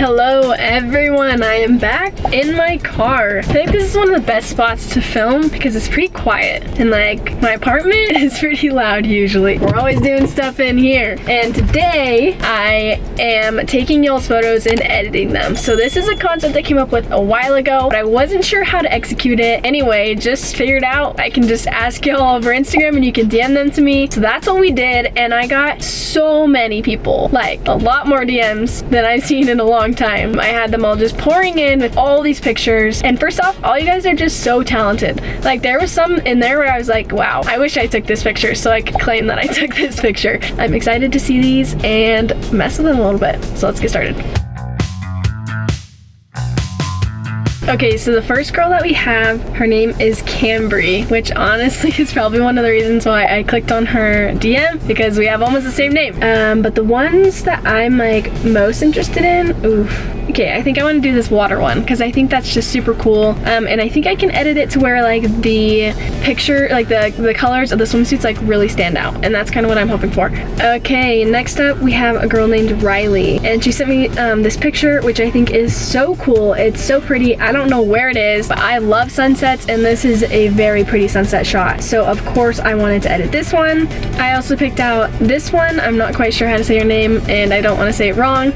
Hello everyone, I am back in my car. I think this is one of the best spots to film because it's pretty quiet and like my apartment is pretty loud usually. We're always doing stuff in here. And today I am taking y'all's photos and editing them. So this is a concept I came up with a while ago, but I wasn't sure how to execute it. Anyway, just figured out I can just ask y'all over Instagram and you can DM them to me. So that's what we did, and I got so many people, like a lot more DMs than I've seen in a long time. I had them all just pouring in with all these pictures, and first off, all you guys are just so talented. Like there was some in there where I was like, wow, I wish I took this picture so I could claim that I took this picture. I'm excited to see these and mess with them a little bit. So let's get started. Okay, so the first girl that we have, her name is Kamri, which honestly is probably one of the reasons why I clicked on her DM, because we have almost the same name. But the ones that I'm like most interested in, okay, I think I want to do this water one because I think that's just super cool. And I think I can edit it to where like the picture, like the colors of the swimsuits like really stand out, and that's kind of what I'm hoping for. Okay, next up we have a girl named Riley, and she sent me this picture, which I think is so cool. It's so pretty. I don't know where it is, but I love sunsets, and this is a very pretty sunset shot. So of course I wanted to edit this one. I also picked out this one. I'm not quite sure how to say her name, and I don't want to say it wrong,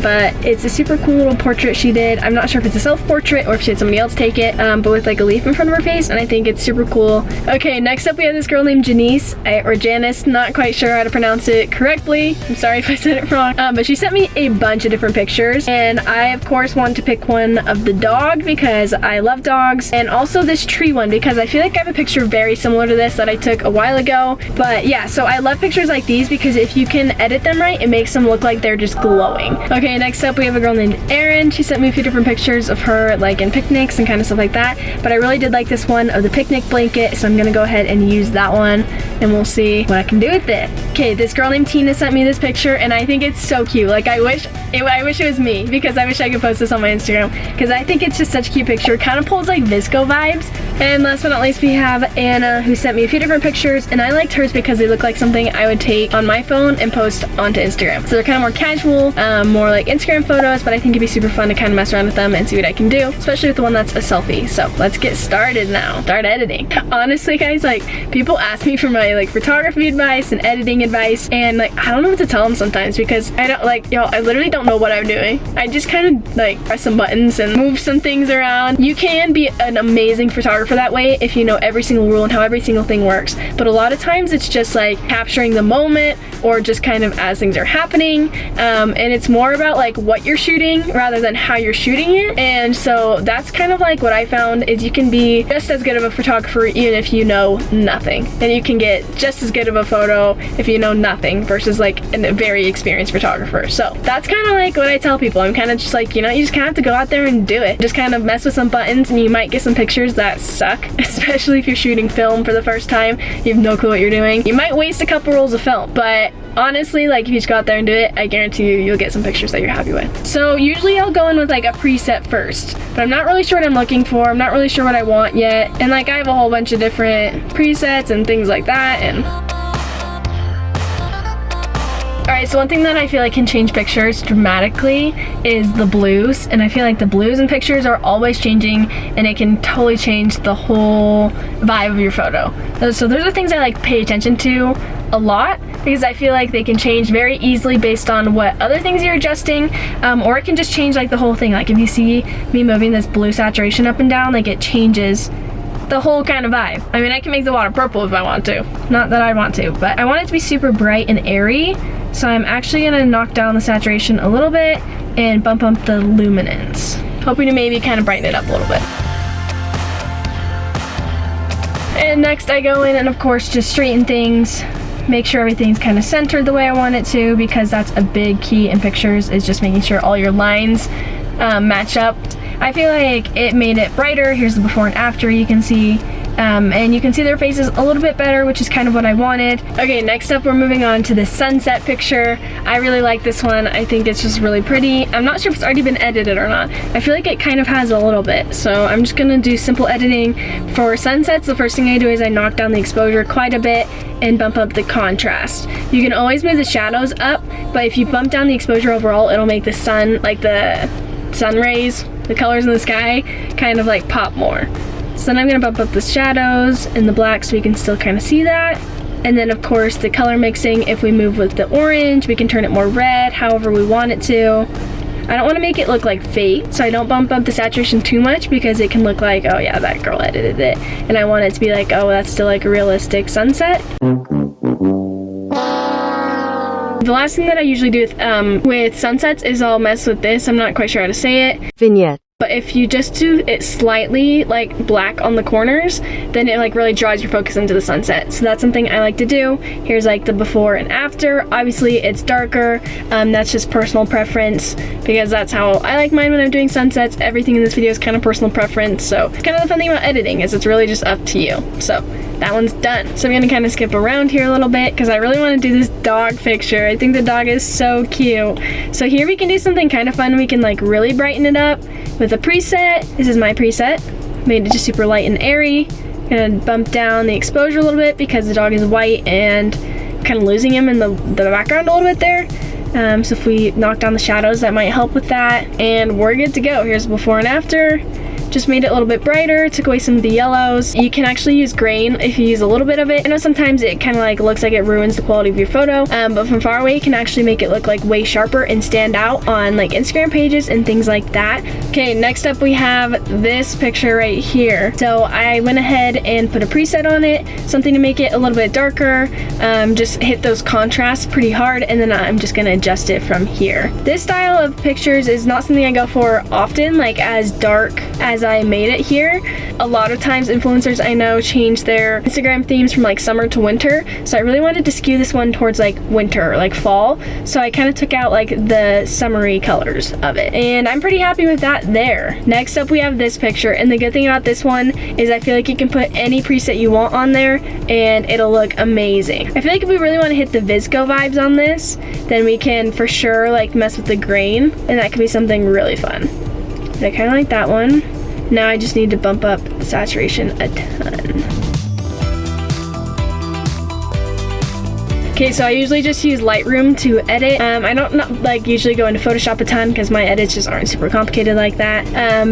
but it's a super cool little portrait she did. I'm not sure if it's a self-portrait or if she had somebody else take it, but with like a leaf in front of her face, and I think it's super cool. Okay, next up we have this girl named Janice, or Janice, not quite sure how to pronounce it correctly. I'm sorry if I said it wrong, but she sent me a bunch of different pictures, and I of course wanted to pick one of the dog because I love dogs, and also this tree one because I feel like I have a picture very similar to this that I took a while ago. But yeah, so I love pictures like these because if you can edit them right, it makes them look like they're just glowing. Okay, next up we have a girl named Erin. She sent me a few different pictures of her like in picnics and kind of stuff like that, but I really did like this one of the picnic blanket, so I'm gonna go ahead and use that one and we'll see what I can do with it. Okay, this girl named Tina sent me this picture, and I think it's so cute. Like I wish it was me, because I wish I could post this on my Instagram because I think it's just such a cute picture. Kind of pulls like visco vibes. And last but not least, we have Anna, who sent me a few different pictures, and I liked hers because they look like something I would take on my phone and post onto Instagram. So they're kind of more casual, more like Instagram photos, but I think it'd be super fun to kind of mess around with them and see what I can do, especially with the one that's a selfie. So let's get started now. Start editing. Honestly guys, like people ask me for my like photography advice and editing advice, and like I don't know what to tell them sometimes because I don't like, yo, I literally don't know what I'm doing. I just kind of like press some buttons and move some things around. You can be an amazing photographer that way if you know every single rule and how every single thing works, but a lot of times it's just like capturing the moment or just kind of as things are happening, and it's more about like what you're shooting rather than how you're shooting it. And so that's kind of like what I found is you can be just as good of a photographer even if you know nothing, and you can get just as good of a photo if you know nothing versus like a very experienced photographer. So that's kind of like what I tell people. I'm kind of just like, you know, you just kind of have to go out there and do it. Just kind of mess with some buttons and you might get some pictures that suck, especially if you're shooting film for the first time. You have no clue what you're doing. You might waste a couple rolls of film, but honestly, like if you just go out there and do it, I guarantee you'll get some pictures that you're happy with. So usually I'll go in with like a preset first, but I'm not really sure what I'm looking for. I'm not really sure what I want yet, and like I have a whole bunch of different presets and things like that. And alright, so one thing that I feel like can change pictures dramatically is the blues, and I feel like the blues in pictures are always changing, and it can totally change the whole vibe of your photo. So those are things I like pay attention to a lot because I feel like they can change very easily based on what other things you're adjusting, or it can just change like the whole thing. Like if you see me moving this blue saturation up and down, like it changes the whole kind of vibe. I mean, I can make the water purple if I want to. Not that I want to, but I want it to be super bright and airy. So I'm actually gonna knock down the saturation a little bit and bump up the luminance, hoping to maybe kind of brighten it up a little bit. And next I go in and of course just straighten things, make sure everything's kind of centered the way I want it to, because that's a big key in pictures, is just making sure all your lines match up. I feel like it made it brighter. Here's the before and after you can see, And you can see their faces a little bit better, which is kind of what I wanted. Okay, next up we're moving on to the sunset picture. I really like this one. I think it's just really pretty. I'm not sure if it's already been edited or not. I feel like it kind of has a little bit, so I'm just gonna do simple editing. For sunsets, the first thing I do is I knock down the exposure quite a bit and bump up the contrast. You can always move the shadows up, but if you bump down the exposure overall, it'll make the sun, like the sun rays, the colors in the sky, kind of like pop more. So then I'm gonna bump up the shadows and the black so we can still kind of see that. And then of course the color mixing, if we move with the orange, we can turn it more red, however we want it to. I don't want to make it look like fake, so I don't bump up the saturation too much because it can look like, oh yeah, that girl edited it. And I want it to be like, oh, that's still like a realistic sunset. The last thing that I usually do with sunsets is I'll mess with this. I'm not quite sure how to say it. Vignette. But if you just do it slightly like black on the corners, then it like really draws your focus into the sunset. So that's something I like to do. Here's like the before and after. Obviously it's darker. That's just personal preference because that's how I like mine when I'm doing sunsets. Everything in this video is kind of personal preference. So it's kind of the fun thing about editing is it's really just up to you. So that one's done. So I'm gonna kind of skip around here a little bit because I really want to do this dog picture. I think the dog is so cute. So here we can do something kind of fun. We can like really brighten it up with a preset. This is my preset. Made it just super light and airy. Gonna bump down the exposure a little bit because the dog is white and kind of losing him in the background a little bit there. So if we knock down the shadows, that might help with that. And we're good to go. Here's before and after. Just made it a little bit brighter, took away some of the yellows. You can actually use grain if you use a little bit of it. I know sometimes it kind of like looks like it ruins the quality of your photo, but from far away, you can actually make it look like way sharper and stand out on like Instagram pages and things like that. Okay, next up we have this picture right here. So I went ahead and put a preset on it, something to make it a little bit darker, just hit those contrasts pretty hard, and then I'm just gonna adjust it from here. This style of pictures is not something I go for often, like as dark as I made it here. A lot of times influencers I know change their Instagram themes from like summer to winter, so I really wanted to skew this one towards like winter, like fall, so I kind of took out like the summery colors of it, and I'm pretty happy with that there. Next up we have this picture, and the good thing about this one is I feel like you can put any preset you want on there and it'll look amazing. I feel like if we really want to hit the VSCO vibes on this, then we can for sure like mess with the grain, and that could be something really fun. But I kind of like that one. Now I just need to bump up the saturation a ton. Okay, so I usually just use Lightroom to edit. I don't like usually go into Photoshop a ton because my edits just aren't super complicated like that.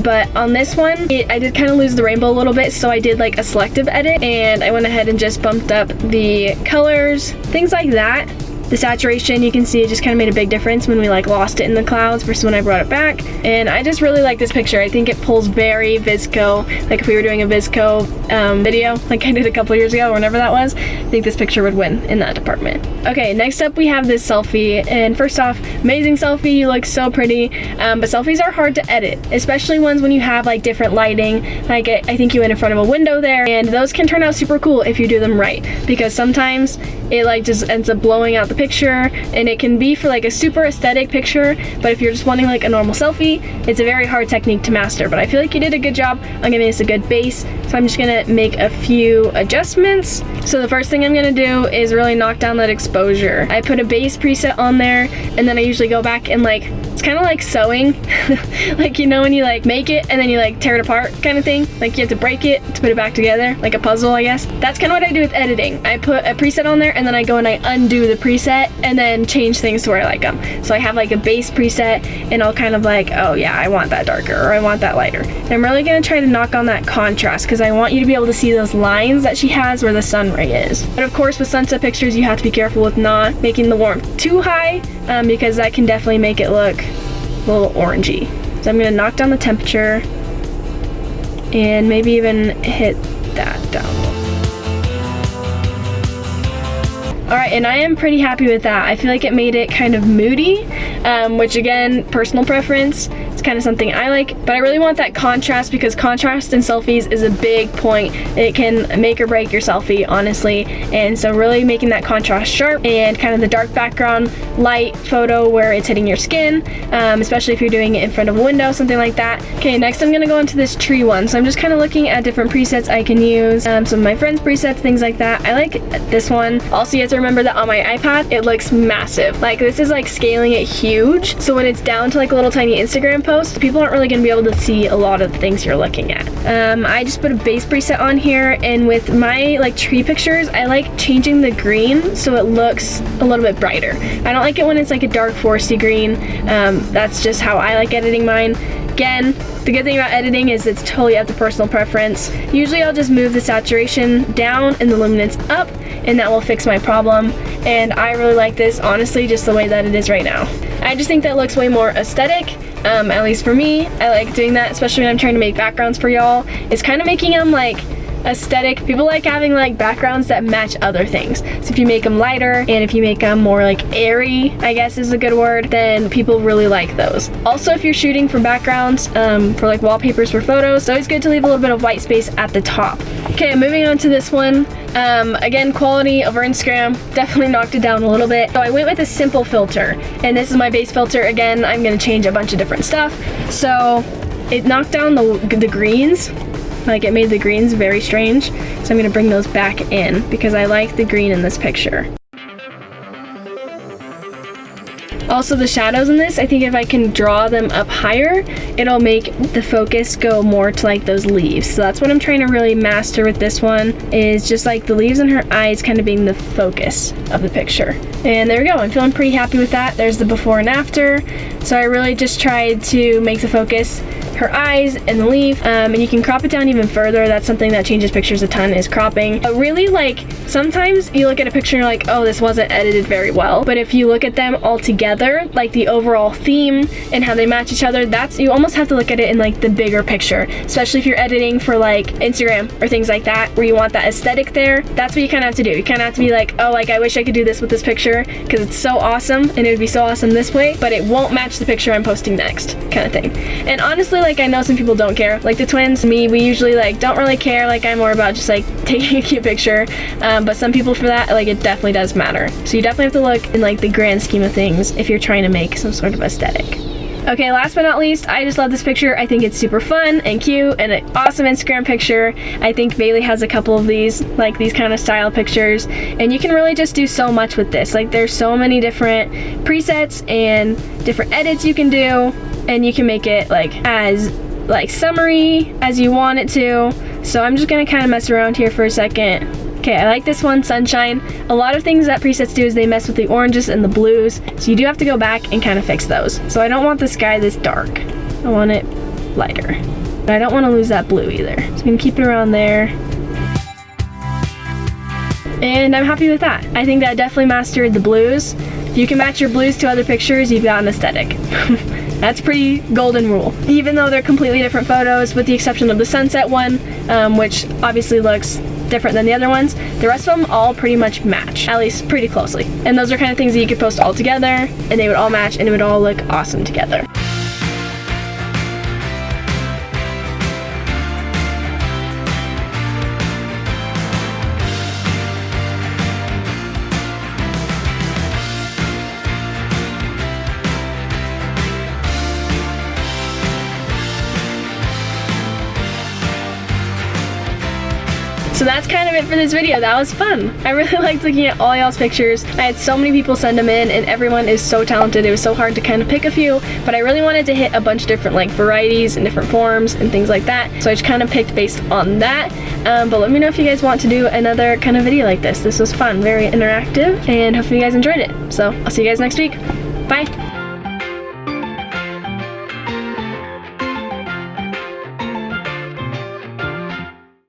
But on this one, I did kind of lose the rainbow a little bit, so I did like a selective edit, and I went ahead and just bumped up the colors, things like that. The saturation, you can see it just kind of made a big difference when we like lost it in the clouds versus when I brought it back. And I just really like this picture. I think it pulls very VSCO, like if we were doing a VSCO video, like I did a couple years ago, or whenever that was, I think this picture would win in that department. Okay, next up we have this selfie, and first off, amazing selfie, you look so pretty, but selfies are hard to edit, especially ones when you have like different lighting, like I think you went in front of a window there, and those can turn out super cool if you do them right, because sometimes it like just ends up blowing out the picture, and it can be for like a super aesthetic picture, but if you're just wanting like a normal selfie, it's a very hard technique to master. But I feel like you did a good job on giving this a good base, so I'm just gonna make a few adjustments. So the first thing I'm gonna do is really knock down that exposure. I put a base preset on there, and then I usually go back and like, it's kind of like sewing, like you know when you like make it and then you like tear it apart kind of thing, like you have to break it to put it back together, like a puzzle I guess. That's kind of what I do with editing. I put a preset on there, and then I go and I undo the preset and then change things to where I like them. So I have like a base preset, and I'll kind of like, oh yeah, I want that darker, or I want that lighter. And I'm really gonna try to knock on that contrast because I want you to be able to see those lines that she has where the sun ray is. But of course with sunset pictures you have to be careful with not making the warmth too high, because that can definitely make it look a little orangey. So I'm gonna knock down the temperature and maybe even hit that down. Alright, and I am pretty happy with that. I feel like it made it kind of moody, which again, personal preference. It's kind of something I like, but I really want that contrast because contrast in selfies is a big point. It can make or break your selfie, honestly. And so really making that contrast sharp and kind of the dark background, light photo where it's hitting your skin, especially if you're doing it in front of a window, something like that. Okay, next I'm gonna go into this tree one. So I'm just kind of looking at different presets I can use, some of my friends' presets, things like that. I like this one. Also, you have to remember that on my iPad, it looks massive. Like this is like scaling it huge. So when it's down to like a little tiny Instagram post, people aren't really gonna be able to see a lot of the things you're looking at. I just put a base preset on here, and with my like tree pictures, I like changing the green so it looks a little bit brighter. I don't like it when it's like a dark foresty green. That's just how I like editing mine. Again, the good thing about editing is it's totally up to personal preference. Usually I'll just move the saturation down and the luminance up, and that will fix my problem. And I really like this, honestly, just the way that it is right now. I just think that looks way more aesthetic, at least for me. I like doing that, especially when I'm trying to make backgrounds for y'all. It's kind of making them like aesthetic. People like having like backgrounds that match other things. So if you make them lighter and if you make them more like airy, I guess is a good word, then people really like those. Also, if you're shooting for backgrounds, for like wallpapers for photos, it's always good to leave a little bit of white space at the top. Okay, moving on to this one. Again, quality over Instagram, definitely knocked it down a little bit. So I went with a simple filter, and this is my base filter. Again, I'm gonna change a bunch of different stuff. So it knocked down the greens. Like it made the greens very strange, so I'm gonna bring those back in because I like the green in this picture. Also, the shadows in this, I think if I can draw them up higher, it'll make the focus go more to like those leaves. So that's what I'm trying to really master with this one, is just like the leaves in her eyes kind of being the focus of the picture. And there we go, I'm feeling pretty happy with that. There's the before and after. So I really just tried to make the focus her eyes and the leaf, and you can crop it down even further. That's something that changes pictures a ton, is cropping. But really, like, sometimes you look at a picture and you're like, oh, this wasn't edited very well. But if you look at them all together, like the overall theme and how they match each other, that's, you almost have to look at it in like the bigger picture, especially if you're editing for like Instagram or things like that, where you want that aesthetic there. That's what you kind of have to do. You kind of have to be like, oh, like I wish I could do this with this picture because it's so awesome and it would be so awesome this way, but it won't match the picture I'm posting next, kind of thing. And honestly, like I know some people don't care. Like the twins, me, we usually like don't really care. Like I'm more about just like taking a cute picture. But some people for that, like it definitely does matter. So you definitely have to look in like the grand scheme of things if you're trying to make some sort of aesthetic. Okay, last but not least, I just love this picture. I think it's super fun and cute and an awesome Instagram picture. I think Bailey has a couple of these, like these kind of style pictures, and you can really just do so much with this. Like there's so many different presets and different edits you can do, and you can make it like as like summery as you want it to. So I'm just gonna kind of mess around here for a second. Okay, I like this one, Sunshine. A lot of things that presets do is they mess with the oranges and the blues, so you do have to go back and kind of fix those. So I don't want the sky this dark. I want it lighter. But I don't want to lose that blue either. So I'm gonna keep it around there. And I'm happy with that. I think that definitely mastered the blues. If you can match your blues to other pictures, you've got an aesthetic. That's pretty golden rule. Even though they're completely different photos, with the exception of the sunset one, which obviously looks different than the other ones, the rest of them all pretty much match, at least pretty closely. And those are kind of things that you could post all together, and they would all match, and it would all look awesome together. So that's kind of it for this video. That was fun. I really liked looking at all y'all's pictures. I had so many people send them in, and everyone is so talented. It was so hard to kind of pick a few, but I really wanted to hit a bunch of different like varieties and different forms and things like that. So I just kind of picked based on that. But let me know if you guys want to do another kind of video like this. This was fun, very interactive, and hopefully you guys enjoyed it. So I'll see you guys next week. Bye.